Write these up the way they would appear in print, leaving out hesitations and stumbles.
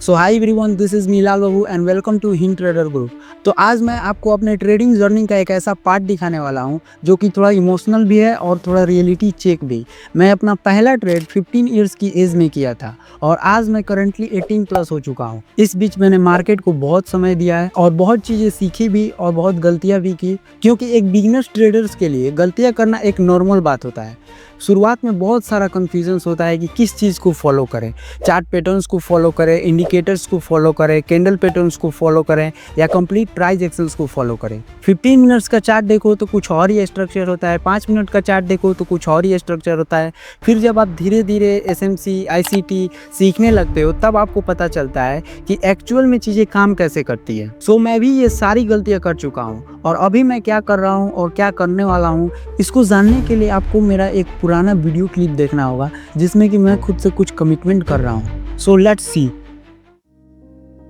So hi everyone, this is Milal Babu and welcome to Hint Trader Group. तो आज मैं आपको अपने ट्रेडिंग जर्नी का एक ऐसा पार्ट दिखाने वाला हूं जो कि थोड़ा इमोशनल भी है और थोड़ा रियलिटी चेक भी। मैं अपना पहला ट्रेड 15 इयर्स की एज में किया था और आज मैं करंटली 18 प्लस हो चुका हूं। इस बीच मैंने मार्केट को बहुत समय दिया है और बहुत चीज़ें सीखी भी और बहुत गलतियाँ भी की, क्योंकि एक बिगिनर्स ट्रेडर्स के लिए गलतियाँ करना एक नॉर्मल बात होता है। शुरुआत में बहुत सारा कन्फ्यूजन्स होता है कि किस चीज़ को फॉलो करें, चार्ट पैटर्न्स को फॉलो करें, इंडिकेटर्स को फॉलो करें, कैंडल पैटर्न्स को फॉलो करें या कंप्लीट प्राइस एक्शंस को फॉलो करें। 15 मिनट्स का चार्ट देखो तो कुछ और ही स्ट्रक्चर होता है, 5 मिनट का चार्ट देखो तो कुछ और ही स्ट्रक्चर होता है। फिर जब आप धीरे धीरे SMC ICT सीखने लगते हो तब आपको पता चलता है कि एक्चुअल में चीज़ें काम कैसे करती है। सो मैं भी ये सारी गलतियाँ कर चुका हूँ और अभी मैं क्या कर रहा हूँ और क्या करने वाला हूँ, इसको जानने के लिए आपको मेरा एक पुराना वीडियो क्लिप देखना होगा जिसमें कि मैं खुद से कुछ कमिटमेंट कर रहा हूँ। So let's see.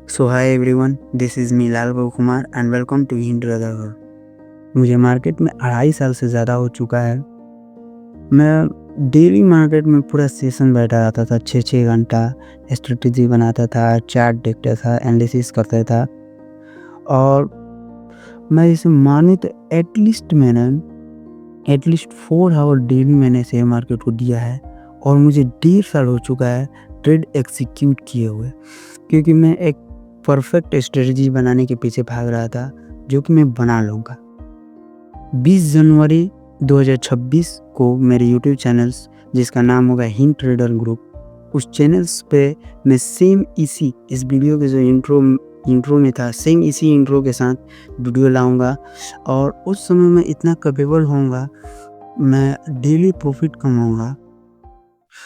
So hi everyone, this is Milal Babu Kumar and welcome to Hint Trader Group. मुझे मार्केट में 2.5 साल से ज़्यादा हो चुका है। मैं डेली मार्केट में पूरा सेशन बैठा रहता था, 6-6 घंटा स्ट्रेटेजी बनाता था, चार्ट देखता था, एनालिसिस करता था। और मैं इसे माने तो एटलीस्ट 4 आवर डेली मैंने शेयर मार्केट को दिया है और मुझे 1.5 साल हो चुका है ट्रेड एग्जीक्यूट किए हुए, क्योंकि मैं एक परफेक्ट स्ट्रेटजी बनाने के पीछे भाग रहा था जो कि मैं बना लूँगा। 20 जनवरी 2026 को मेरे यूट्यूब चैनल्स, जिसका नाम होगा हिंट ट्रेडर ग्रुप, उस चैनल्स पे मैं सेम इसी इस वीडियो के जो इंट्रो में था, सेम इसी इंट्रो के साथ वीडियो लाऊंगा और उस समय मैं इतना कैपेबल होऊंगा, मैं डेली प्रॉफिट कमाऊंगा।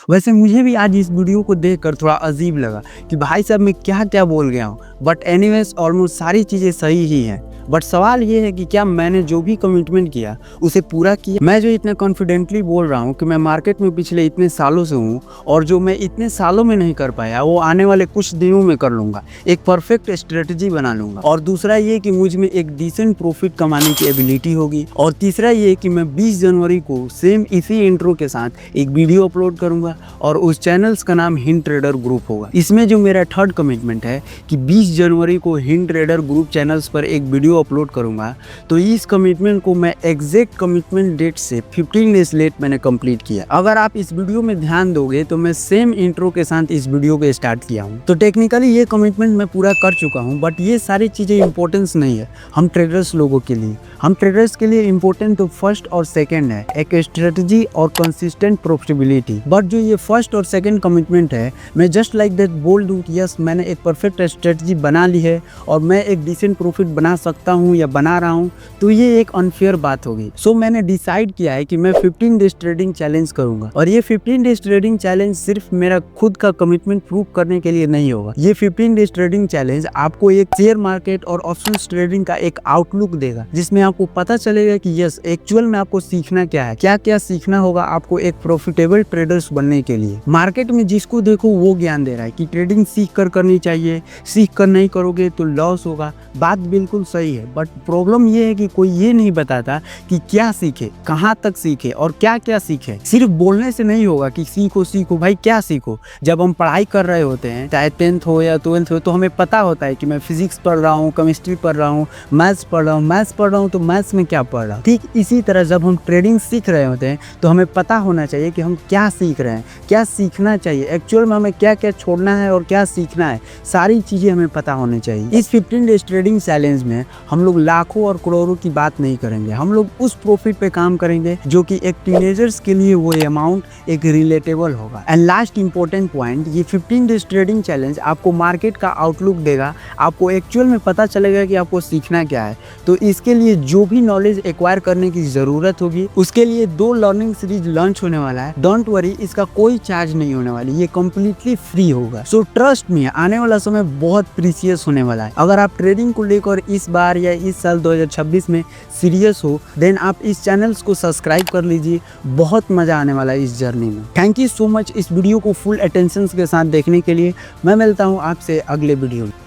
वैसे मुझे भी आज इस वीडियो को देखकर थोड़ा अजीब लगा कि भाई साहब मैं क्या क्या बोल गया हूँ, बट एनीवेज ऑलमोस्ट सारी चीज़ें सही ही हैं। बट सवाल ये है कि क्या मैंने जो भी कमिटमेंट किया उसे पूरा किया। मैं जो इतना कॉन्फिडेंटली बोल रहा हूँ कि मैं मार्केट में पिछले इतने सालों से हूँ और जो मैं इतने सालों में नहीं कर पाया वो आने वाले कुछ दिनों में कर लूँगा, एक परफेक्ट स्ट्रेटजी बना लूँगा। और दूसरा ये कि मुझ में एक डिसेंट प्रॉफिट कमाने की एबिलिटी होगी। और तीसरा ये कि मैं 20 जनवरी को सेम इसी इंट्रो के साथ एक वीडियो अपलोड करूँगा और उस चैनल्स का नाम हिंट ट्रेडर ग्रुप होगा। इसमें जो मेरा थर्ड कमिटमेंट है कि 20 जनवरी को हिंट ट्रेडर ग्रुप चैनल्स पर एक वीडियो अपलोड करूंगा, तो इस कमिटमेंट को मैं एग्जैक्ट कमिटमेंट डेट से 15 डेज लेट मैंने कंप्लीट किया। अगर आप इस वीडियो में ध्यान दोगे तो मैं सेम इंट्रो के साथ इस वीडियो को स्टार्ट किया हूं। तो टेक्निकली ये कमिटमेंट मैं पूरा कर चुका हूं, बट ये सारी चीज़ें इंपॉर्टेंस नहीं है हम ट्रेडर्स लोगों के लिए। हम ट्रेडर्स के लिए इंपॉर्टेंट तो फर्स्ट और सेकेंड है, एक स्ट्रेटजी और कंसिस्टेंट प्रॉफिटेबिलिटी। बट जो ये फर्स्ट और सेकेंड कमिटमेंट है, मैं जस्ट लाइक दैट बोल दूँ कि यस मैंने एक परफेक्ट स्ट्रेटजी बना ली है और मैं एक डिसेंट प्रॉफिट बना सकता हूँ या बना रहा हूँ, तो ये एक अनफेयर बात होगी। सो मैंने डिसाइड किया है कि मैं 15 डेज ट्रेडिंग चैलेंज करूंगा और ये 15 डेज ट्रेडिंग चैलेंज सिर्फ मेरा खुद का कमिटमेंट प्रूव करने के लिए नहीं होगा। ये 15 डेज ट्रेडिंग चैलेंज आपको एक शेयर मार्केट और ऑप्शंस ट्रेडिंग का एक आउटलुक देगा, जिसमें आपको पता चलेगा कि यस एक्चुअल में आपको सीखना क्या है, क्या क्या सीखना होगा आपको एक प्रॉफिटेबल ट्रेडर्स बनने के लिए। मार्केट में जिसको देखो वो ज्ञान दे रहा है कि ट्रेडिंग सीख कर करनी चाहिए, सीख कर नहीं करोगे तो लॉस होगा। बात बिल्कुल सही है, बट प्रॉब्लम ये है कि कोई ये नहीं बताता कि क्या सीखे, कहाँ तक सीखे और क्या क्या सीखे। सिर्फ बोलने से नहीं होगा कि सीखो सीखो, भाई क्या सीखो। जब हम पढ़ाई कर रहे होते हैं, चाहे 10th हो या 12th हो, तो हमें पता होता है कि मैं फिजिक्स पढ़ रहा हूँ, केमिस्ट्री पढ़ रहा हूँ, मैथ्स पढ़ रहा हूँ, तो मैथ्स में क्या पढ़ रहा हूँ। ठीक इसी तरह जब हम ट्रेडिंग सीख रहे होते हैं तो हमें पता होना चाहिए कि हम क्या सीख रहे हैं, क्या सीखना चाहिए, एक्चुअल में हमें क्या क्या छोड़ना है और क्या सीखना है, सारी चीज़ें हमें पता होनी चाहिए। इस 15 डेज ट्रेडिंग चैलेंज में हम लोग लाखों और करोड़ों की बात नहीं करेंगे, हम लोग उस प्रॉफिट पे काम करेंगे जो कि एक टीनेजर्स के लिए वो अमाउंट एक रिलेटेबल होगा। एंड लास्ट इंपॉर्टेंट पॉइंट, ये 15 डेज ट्रेडिंग चैलेंज आपको मार्केट का आउटलुक देगा, आपको एक्चुअल में पता चलेगा कि आपको सीखना क्या है। तो इसके लिए जो भी नॉलेज एक्वायर करने की ज़रूरत होगी, उसके लिए 2 लर्निंग सीरीज लॉन्च होने वाला है। डोंट वरी, इसका कोई चार्ज नहीं होने वाली, ये कम्प्लीटली फ्री होगा। सो ट्रस्ट मी, आने वाला समय बहुत प्रीसियस होने वाला है। अगर आप ट्रेडिंग को लेकर इस बार या इस साल 2026 में सीरियस हो, देन आप इस चैनल्स को सब्सक्राइब कर लीजिए, बहुत मज़ा आने वाला है इस जर्नी में। थैंक यू सो मच इस वीडियो को फुल अटेंशन के साथ देखने के लिए। मैं मिलता हूँ आपसे अगले वीडियो में।